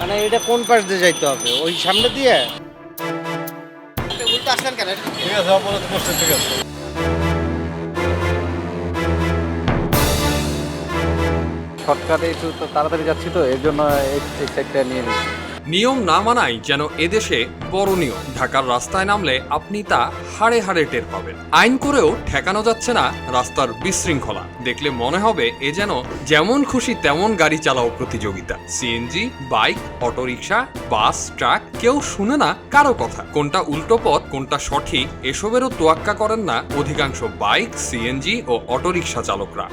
মানে এটা কোন পাশ দিয়ে যাইতে হবে, ওই সামনে দিয়ে? উল্টো আসলেন কেন? ঠিক আছে, অপরাধ করছে, ঠিক আছে। শর্টকাটে একটু তো তাড়াতাড়ি যাচ্ছি, তো এর জন্য এই সাইডটা নিয়ে নিচ্ছি। নিয়ম না মানাই যেন এদেশে বড় নিয়ম। ঢাকার রাস্তায় নামলে আপনি তা হাড়ে হাড়ে টের পাবেন। আইন করেও ঠেকানো যাচ্ছে না রাস্তার বিশৃঙ্খলা। দেখলে মনে হবে এ যেন যেমন খুশি তেমন গাড়ি চালাও প্রতিযোগিতা। সিএনজি, বাইক, অটোরিকশা, বাস, ট্রাক, কেউ শুনে না কারো কথা। কোনটা উল্টো পথ, কোনটা সঠিক, এসবেরও তোয়াক্কা করেন না অধিকাংশ বাইক, সিএনজি ও অটোরিকশা চালকরা।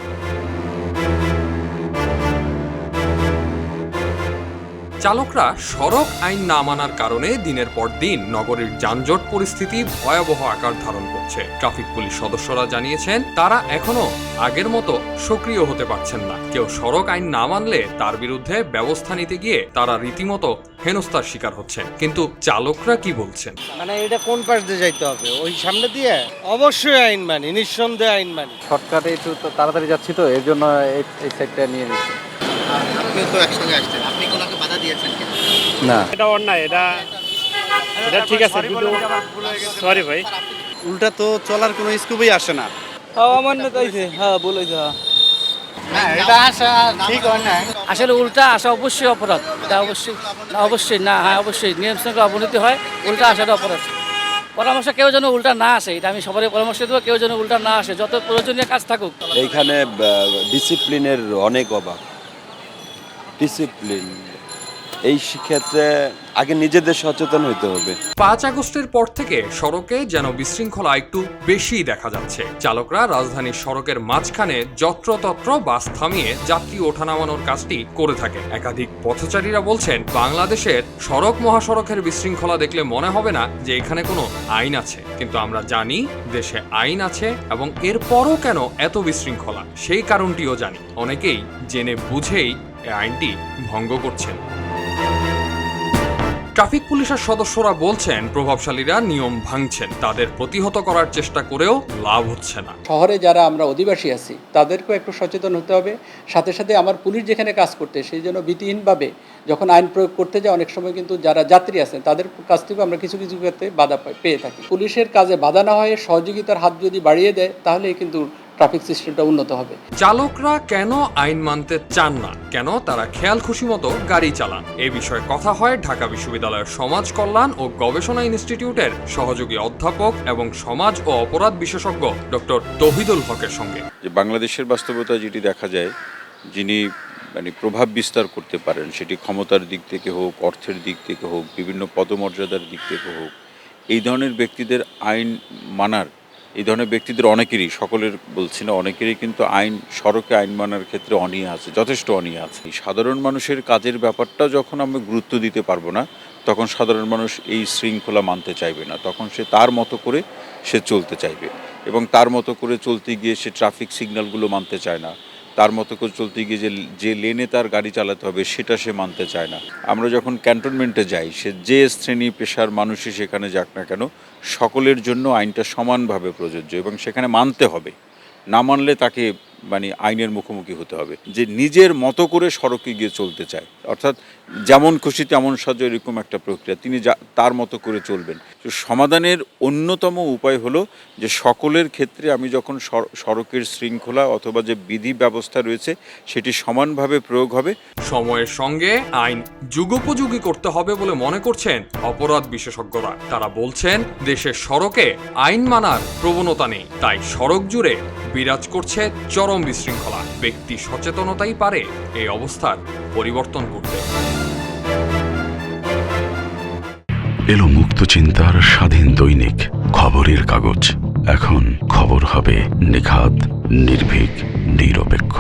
চালকরা সড়ক আইন না মানার কারণে দিনের পর দিন নগরীর যানজট পরিস্থিতি ভয়াবহ আকার ধারণ করছে। ট্রাফিক পুলিশ সদস্যরা জানিয়েছেন তারা এখনো আগের মতো সক্রিয় হতে পারছেন না। কেউ সড়ক আইন না মানলে তার বিরুদ্ধে ব্যবস্থা নিতে গিয়ে তারা রীতিমতো হেনস্থার শিকার হচ্ছেন। কিন্তু চালকরা কি বলছেন? মানে এটা কোন পাশ দিয়ে যাইতে হবে, ওই সামনে দিয়ে? অবশ্যই আইন মানি, নিঃসন্দেহে আইন মানি। শর্টকাটে একটু তো তাড়াতাড়ি যাচ্ছি, তো এর জন্য এই সাইডটা নিয়ে নিচ্ছি। আপনিও তো একসঙ্গে আসছেন, আপনি কোনোকে বাধা দিয়েছেন কিনা? না, এটা অন্যায়, এটা ঠিক আছে, কিন্তু সরি ভাই। উল্টা তো চলার কোনো স্কোপই আসে না। না, এটা আসা ঠিক অন্যায়। আসলে উল্টা আসা অবশ্যই অপরাধ, এটা অবশ্যই না, হ্যাঁ অবশ্যই নিয়ম শৃঙ্খলা অবনতি হয়, উল্টা আসাটা অপরাধ। পরামর্শ কেউ যেন উল্টা না আসে, এটা আমি সবারই পরামর্শ দেবো, কেউ যেন উল্টা না আসে, যত প্রয়োজনীয় কাজ থাকুক। এইখানে ডিসিপ্লিনের অনেক অভাব। ডিসিপ্লিন এই ক্ষেত্রে আগে নিজেদের সচেতন হতে হবে। ৫ আগস্টের পর থেকে সড়কে যেন বিশৃঙ্খলা একটু বেশি দেখা যাচ্ছে। চালকরা রাজধানীর সড়কের মাঝখানে যত্রতত্র বাস থামিয়ে যাত্রী ওঠানামানোর কাজটি করে থাকে। একাধিক পথচারীরা বলছেন বাংলাদেশের সড়ক মহাসড়কের বিশৃঙ্খলা দেখলে মনে হবে না যে এখানে কোনো আইন আছে, কিন্তু আমরা জানি দেশে আইন আছে এবং এরপরও কেন এত বিশৃঙ্খলা সেই কারণটিও জানি। অনেকেই জেনে বুঝেই এই আইনটি ভঙ্গ করছেন। ট্রাফিক পুলিশের সদস্যরা বলছেন প্রভাবশালীরা নিয়ম ভাঙছেন, তাদের প্রতিহত করার চেষ্টা করেও লাভ হচ্ছে না। শহরে যারা আমরা অধিবাসী আছি তাদেরকেও একটু সচেতন হতে হবে। সাথে সাথে আমার পুলিশ যেখানে কাজ করতে, সেই জন্য ভীতিহীনভাবে যখন আইন প্রয়োগ করতে যায় অনেক সময় কিন্তু যারা যাত্রী আছেন তাদের কাছ থেকেও আমরা কিছু কিছু ক্ষেত্রে বাধা পেয়ে থাকি। পুলিশের কাজে বাধা না হয়ে সহযোগিতার হাত যদি বাড়িয়ে দেয় তাহলেই কিন্তু ট্রাফিক সিস্টেমটা উন্নত হবে। চালকরা কেন আইন মানতে চান না, কেন তারা খেয়াল খুশি মতো গাড়ি চালান, এ বিষয়ে কথা হয় ঢাকা বিশ্ববিদ্যালয়ের সমাজ কল্যাণ ও গবেষণা ইনস্টিটিউটের সহযোগী অধ্যাপক এবং সমাজ ও অপরাধ বিশেষজ্ঞ ডক্টর তৌহিদুল হকের সঙ্গে। যে বাংলাদেশের বাস্তবতা যেটি দেখা যায়, যিনি প্রভাব বিস্তার করতে পারেন, সেটি ক্ষমতার দিক থেকে হোক, অর্থের দিক থেকে হোক, বিভিন্ন পদমর্যাদার দিক থেকে হোক, এই ধরনের ব্যক্তিদের আইন মানার, এই ধরনের ব্যক্তিদের অনেকেরই, সকলের বলছি না, অনেকেরই কিন্তু সড়কে আইন মানার ক্ষেত্রে অনীহা আছে, যথেষ্ট অনীহা আছে। সাধারণ মানুষের কাজের ব্যাপারটা যখন আমরা গুরুত্ব দিতে পারবো না, তখন সাধারণ মানুষ এই শৃঙ্খলা মানতে চাইবে না। তখন সে তার মতো করে সে চলতে চাইবে, এবং তার মতো করে চলতে গিয়ে সে ট্রাফিক সিগন্যালগুলো মানতে চায় না। তার মতো করে চলতে গিয়ে যে লেনে তার গাড়ি চালাতে হবে সেটা সে মানতে চায় না। আমরা যখন ক্যান্টনমেন্টে যাই, সে যে শ্রেণী পেশার মানুষই সেখানে যাক না কেন, সকলের জন্য আইনটা সমানভাবে প্রযোজ্য, এবং সেখানে মানতে হবে। না মানলে তাকে আইনের মুখোমুখি হতে হবে। যে নিজের মতো করে সড়কে গিয়ে চলতে চায়, অর্থাৎ যেমন খুশি তেমন সাজো, এরকম একটা প্রক্রিয়া, তিনি তার মতো করে চলবেন। তো সমাধানের অন্যতম উপায় হলো যে সকলের ক্ষেত্রে আমি যখন সড়কের শৃঙ্খলা অথবা যে বিধি ব্যবস্থা রয়েছে সেটি সমানভাবে প্রয়োগ হবে। সময়ের সঙ্গে আইন যুগোপযোগী করতে হবে বলে মনে করছেন অপরাধ বিশেষজ্ঞরা। তারা বলছেন দেশের সড়কে আইন মানার প্রবণতা নেই, তাই সড়ক জুড়ে বিরাজ করছে চরম বিশৃঙ্খলা। ব্যক্তি সচেতনতাই পারে এই অবস্থার পরিবর্তন করতে। এলো মুক্ত চিন্তার স্বাধীন দৈনিক খবরের কাগজ। এখন খবর হবে নিখাত, নির্ভীক, নিরপেক্ষ।